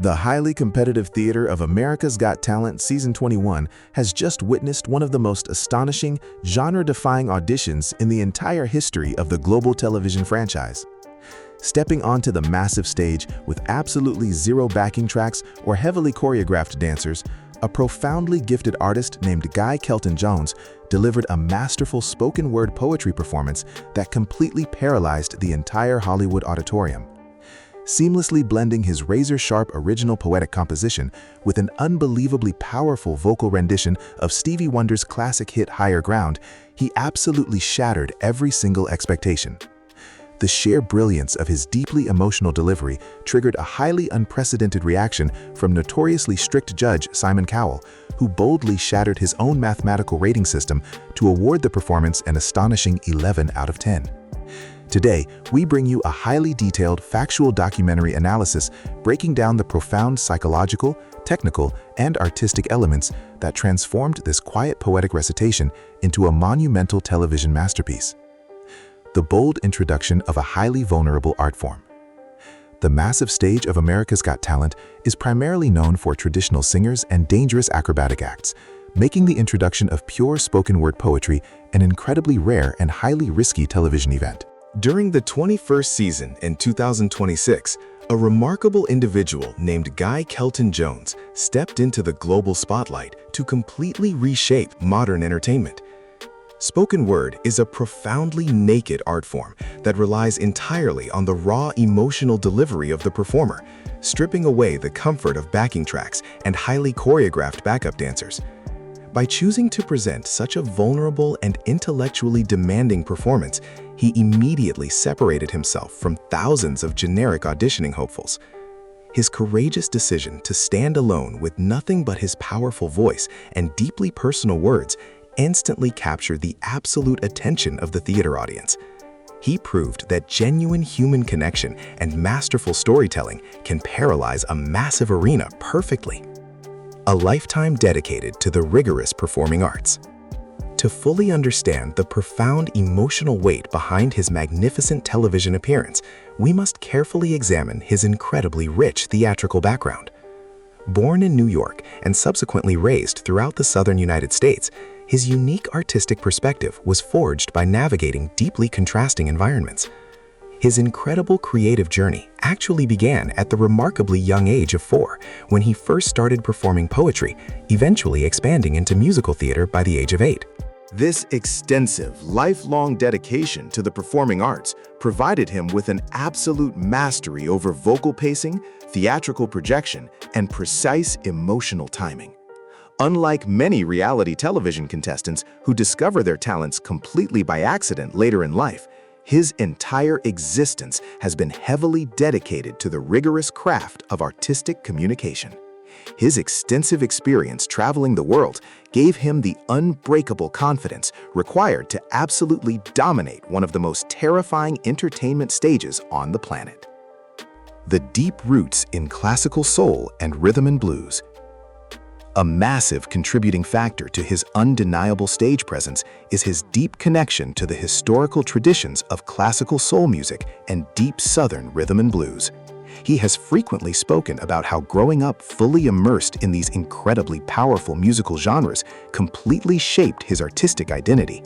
The highly competitive theater of America's Got Talent Season 21 has just witnessed one of the most astonishing, genre-defying auditions in the entire history of the global television franchise. Stepping onto the massive stage with absolutely zero backing tracks or heavily choreographed dancers, a profoundly gifted artist named Guy Kelton Jones delivered a masterful spoken-word poetry performance that completely paralyzed the entire Hollywood auditorium. Seamlessly blending his razor-sharp original poetic composition with an unbelievably powerful vocal rendition of Stevie Wonder's classic hit Higher Ground, he absolutely shattered every single expectation. The sheer brilliance of his deeply emotional delivery triggered a highly unprecedented reaction from notoriously strict judge Simon Cowell, who boldly shattered his own mathematical rating system to award the performance an astonishing 11 out of 10. Today, we bring you a highly detailed, factual documentary analysis breaking down the profound psychological, technical, and artistic elements that transformed this quiet poetic recitation into a monumental television masterpiece. The bold introduction of a highly vulnerable art form. The massive stage of America's Got Talent is primarily known for traditional singers and dangerous acrobatic acts, making the introduction of pure spoken-word poetry an incredibly rare and highly risky television event. During the 21st season in 2026, a remarkable individual named Guy Kelton Jones stepped into the global spotlight to completely reshape modern entertainment. Spoken word is a profoundly naked art form that relies entirely on the raw emotional delivery of the performer, stripping away the comfort of backing tracks and highly choreographed backup dancers. By choosing to present such a vulnerable and intellectually demanding performance, he immediately separated himself from thousands of generic auditioning hopefuls. His courageous decision to stand alone with nothing but his powerful voice and deeply personal words instantly captured the absolute attention of the theater audience. He proved that genuine human connection and masterful storytelling can paralyze a massive arena perfectly. A lifetime dedicated to the rigorous performing arts. To fully understand the profound emotional weight behind his magnificent television appearance, we must carefully examine his incredibly rich theatrical background. Born in New York and subsequently raised throughout the southern United States, his unique artistic perspective was forged by navigating deeply contrasting environments. His incredible creative journey actually began at the remarkably young age of 4, when he first started performing poetry, eventually expanding into musical theater by the age of 8. This extensive, lifelong dedication to the performing arts provided him with an absolute mastery over vocal pacing, theatrical projection, and precise emotional timing. Unlike many reality television contestants who discover their talents completely by accident later in life, his entire existence has been heavily dedicated to the rigorous craft of artistic communication. His extensive experience traveling the world gave him the unbreakable confidence required to absolutely dominate one of the most terrifying entertainment stages on the planet. The deep roots in classical soul and rhythm and blues. A massive contributing factor to his undeniable stage presence is his deep connection to the historical traditions of classical soul music and deep Southern rhythm and blues. He has frequently spoken about how growing up fully immersed in these incredibly powerful musical genres completely shaped his artistic identity.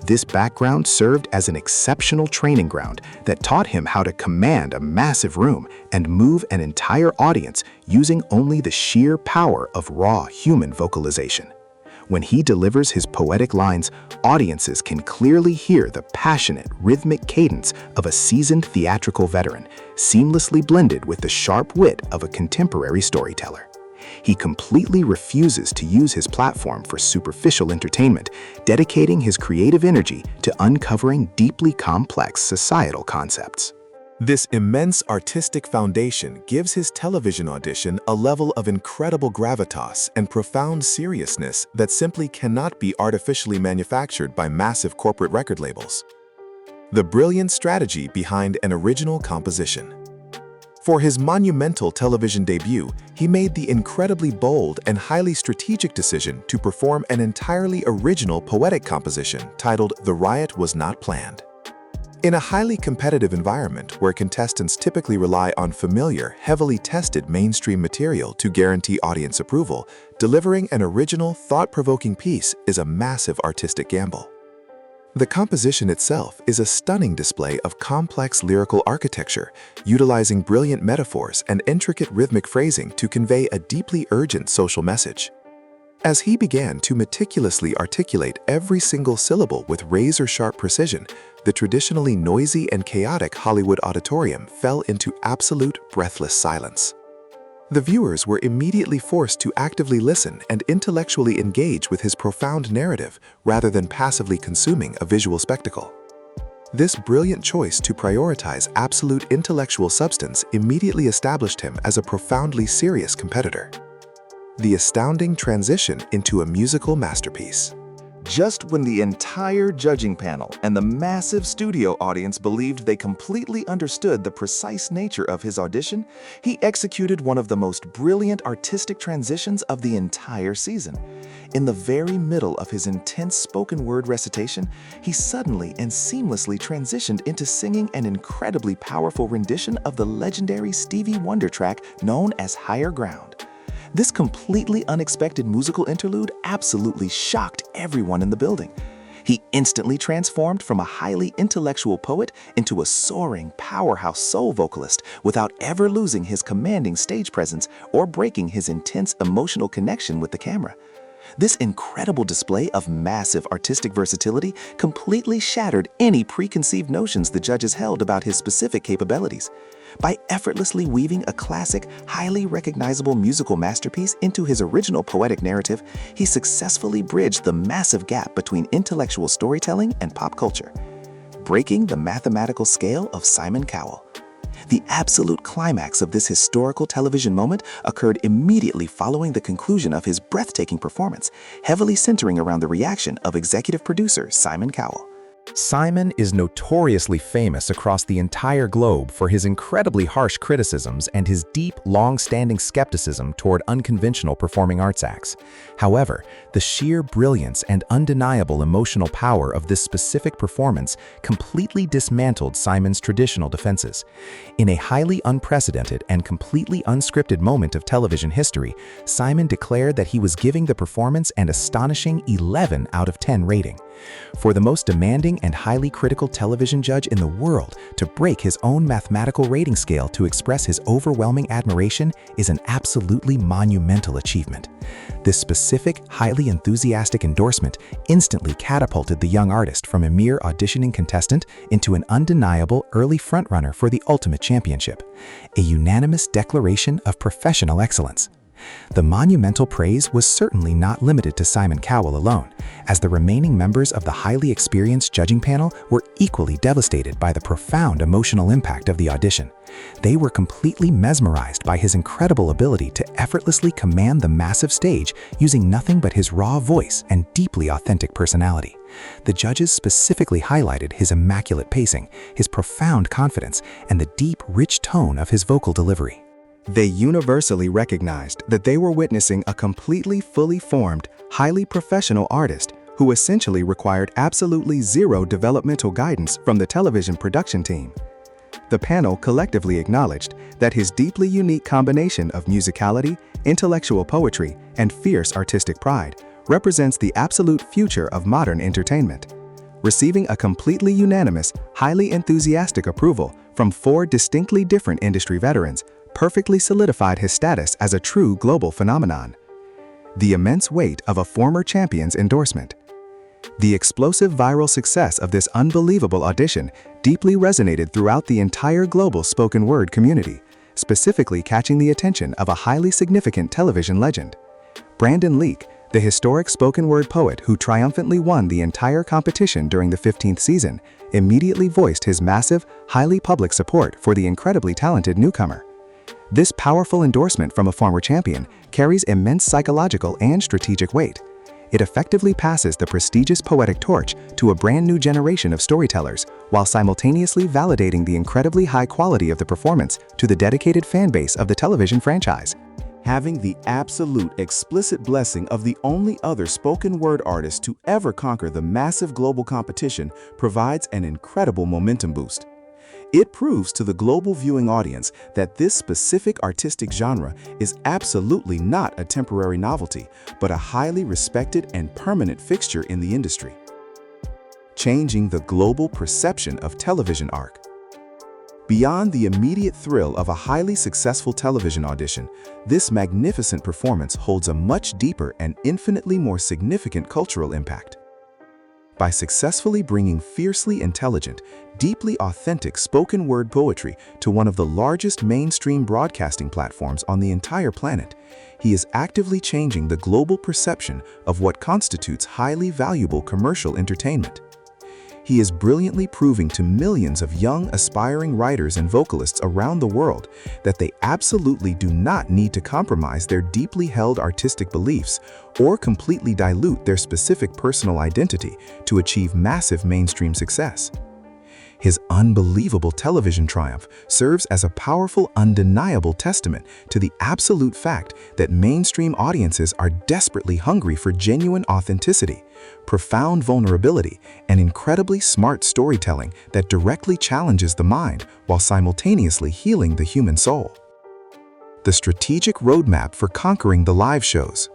This background served as an exceptional training ground that taught him how to command a massive room and move an entire audience using only the sheer power of raw human vocalization. When he delivers his poetic lines, audiences can clearly hear the passionate, rhythmic cadence of a seasoned theatrical veteran, seamlessly blended with the sharp wit of a contemporary storyteller. He completely refuses to use his platform for superficial entertainment, dedicating his creative energy to uncovering deeply complex societal concepts. This immense artistic foundation gives his television audition a level of incredible gravitas and profound seriousness that simply cannot be artificially manufactured by massive corporate record labels. The brilliant strategy behind an original composition. For his monumental television debut, he made the incredibly bold and highly strategic decision to perform an entirely original poetic composition titled "The Riot Was Not Planned." In a highly competitive environment where contestants typically rely on familiar, heavily tested mainstream material to guarantee audience approval, delivering an original, thought-provoking piece is a massive artistic gamble. The composition itself is a stunning display of complex lyrical architecture, utilizing brilliant metaphors and intricate rhythmic phrasing to convey a deeply urgent social message. As he began to meticulously articulate every single syllable with razor-sharp precision, the traditionally noisy and chaotic Hollywood auditorium fell into absolute, breathless silence. The viewers were immediately forced to actively listen and intellectually engage with his profound narrative rather than passively consuming a visual spectacle. This brilliant choice to prioritize absolute intellectual substance immediately established him as a profoundly serious competitor. The astounding transition into a musical masterpiece. Just when the entire judging panel and the massive studio audience believed they completely understood the precise nature of his audition, he executed one of the most brilliant artistic transitions of the entire season. In the very middle of his intense spoken word recitation, he suddenly and seamlessly transitioned into singing an incredibly powerful rendition of the legendary Stevie Wonder track known as Higher Ground. This completely unexpected musical interlude absolutely shocked everyone in the building. He instantly transformed from a highly intellectual poet into a soaring, powerhouse soul vocalist without ever losing his commanding stage presence or breaking his intense emotional connection with the camera. This incredible display of massive artistic versatility completely shattered any preconceived notions the judges held about his specific capabilities. By effortlessly weaving a classic, highly recognizable musical masterpiece into his original poetic narrative, he successfully bridged the massive gap between intellectual storytelling and pop culture, breaking the mathematical scale of Simon Cowell. The absolute climax of this historical television moment occurred immediately following the conclusion of his breathtaking performance, heavily centering around the reaction of executive producer Simon Cowell. Simon is notoriously famous across the entire globe for his incredibly harsh criticisms and his deep, long-standing skepticism toward unconventional performing arts acts. However, the sheer brilliance and undeniable emotional power of this specific performance completely dismantled Simon's traditional defenses. In a highly unprecedented and completely unscripted moment of television history, Simon declared that he was giving the performance an astonishing 11 out of 10 rating. For the most demanding and highly critical television judge in the world to break his own mathematical rating scale to express his overwhelming admiration is an absolutely monumental achievement. This specific, highly enthusiastic endorsement instantly catapulted the young artist from a mere auditioning contestant into an undeniable early frontrunner for the ultimate championship, a unanimous declaration of professional excellence. The monumental praise was certainly not limited to Simon Cowell alone, as the remaining members of the highly experienced judging panel were equally devastated by the profound emotional impact of the audition. They were completely mesmerized by his incredible ability to effortlessly command the massive stage using nothing but his raw voice and deeply authentic personality. The judges specifically highlighted his immaculate pacing, his profound confidence, and the deep, rich tone of his vocal delivery. They universally recognized that they were witnessing a completely fully formed, highly professional artist who essentially required absolutely zero developmental guidance from the television production team. The panel collectively acknowledged that his deeply unique combination of musicality, intellectual poetry, and fierce artistic pride represents the absolute future of modern entertainment. Receiving a completely unanimous, highly enthusiastic approval from 4 distinctly different industry veterans perfectly solidified his status as a true global phenomenon. The immense weight of a former champion's endorsement. The explosive viral success of this unbelievable audition deeply resonated throughout the entire global spoken word community, specifically catching the attention of a highly significant television legend. Brandon Leake, the historic spoken word poet who triumphantly won the entire competition during the 15th season, immediately voiced his massive, highly public support for the incredibly talented newcomer. This powerful endorsement from a former champion carries immense psychological and strategic weight. It effectively passes the prestigious poetic torch to a brand new generation of storytellers, while simultaneously validating the incredibly high quality of the performance to the dedicated fan base of the television franchise. Having the absolute explicit blessing of the only other spoken word artist to ever conquer the massive global competition provides an incredible momentum boost. It proves to the global viewing audience that this specific artistic genre is absolutely not a temporary novelty, but a highly respected and permanent fixture in the industry. Changing the global perception of television arc. Beyond the immediate thrill of a highly successful television audition, this magnificent performance holds a much deeper and infinitely more significant cultural impact. By successfully bringing fiercely intelligent, deeply authentic spoken word poetry to one of the largest mainstream broadcasting platforms on the entire planet, he is actively changing the global perception of what constitutes highly valuable commercial entertainment. He is brilliantly proving to millions of young, aspiring writers and vocalists around the world that they absolutely do not need to compromise their deeply held artistic beliefs or completely dilute their specific personal identity to achieve massive mainstream success. His unbelievable television triumph serves as a powerful, undeniable testament to the absolute fact that mainstream audiences are desperately hungry for genuine authenticity, profound vulnerability, and incredibly smart storytelling that directly challenges the mind while simultaneously healing the human soul. The strategic roadmap for conquering the live shows.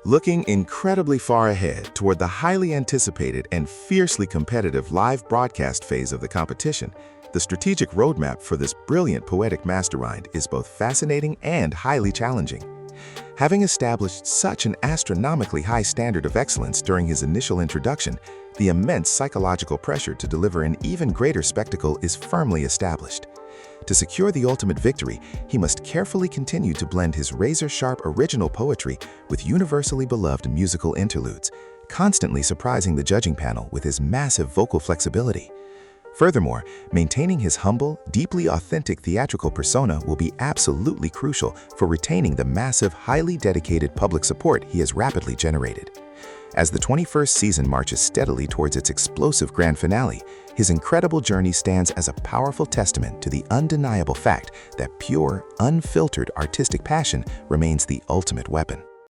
Looking incredibly far ahead toward the highly anticipated and fiercely competitive live broadcast phase of the competition, the strategic roadmap for this brilliant poetic mastermind is both fascinating and highly challenging. Having established such an astronomically high standard of excellence during his initial introduction, the immense psychological pressure to deliver an even greater spectacle is firmly established. To secure the ultimate victory, he must carefully continue to blend his razor-sharp original poetry with universally beloved musical interludes, constantly surprising the judging panel with his massive vocal flexibility. Furthermore, maintaining his humble, deeply authentic theatrical persona will be absolutely crucial for retaining the massive, highly dedicated public support he has rapidly generated. As the 21st season marches steadily towards its explosive grand finale, his incredible journey stands as a powerful testament to the undeniable fact that pure, unfiltered artistic passion remains the ultimate weapon.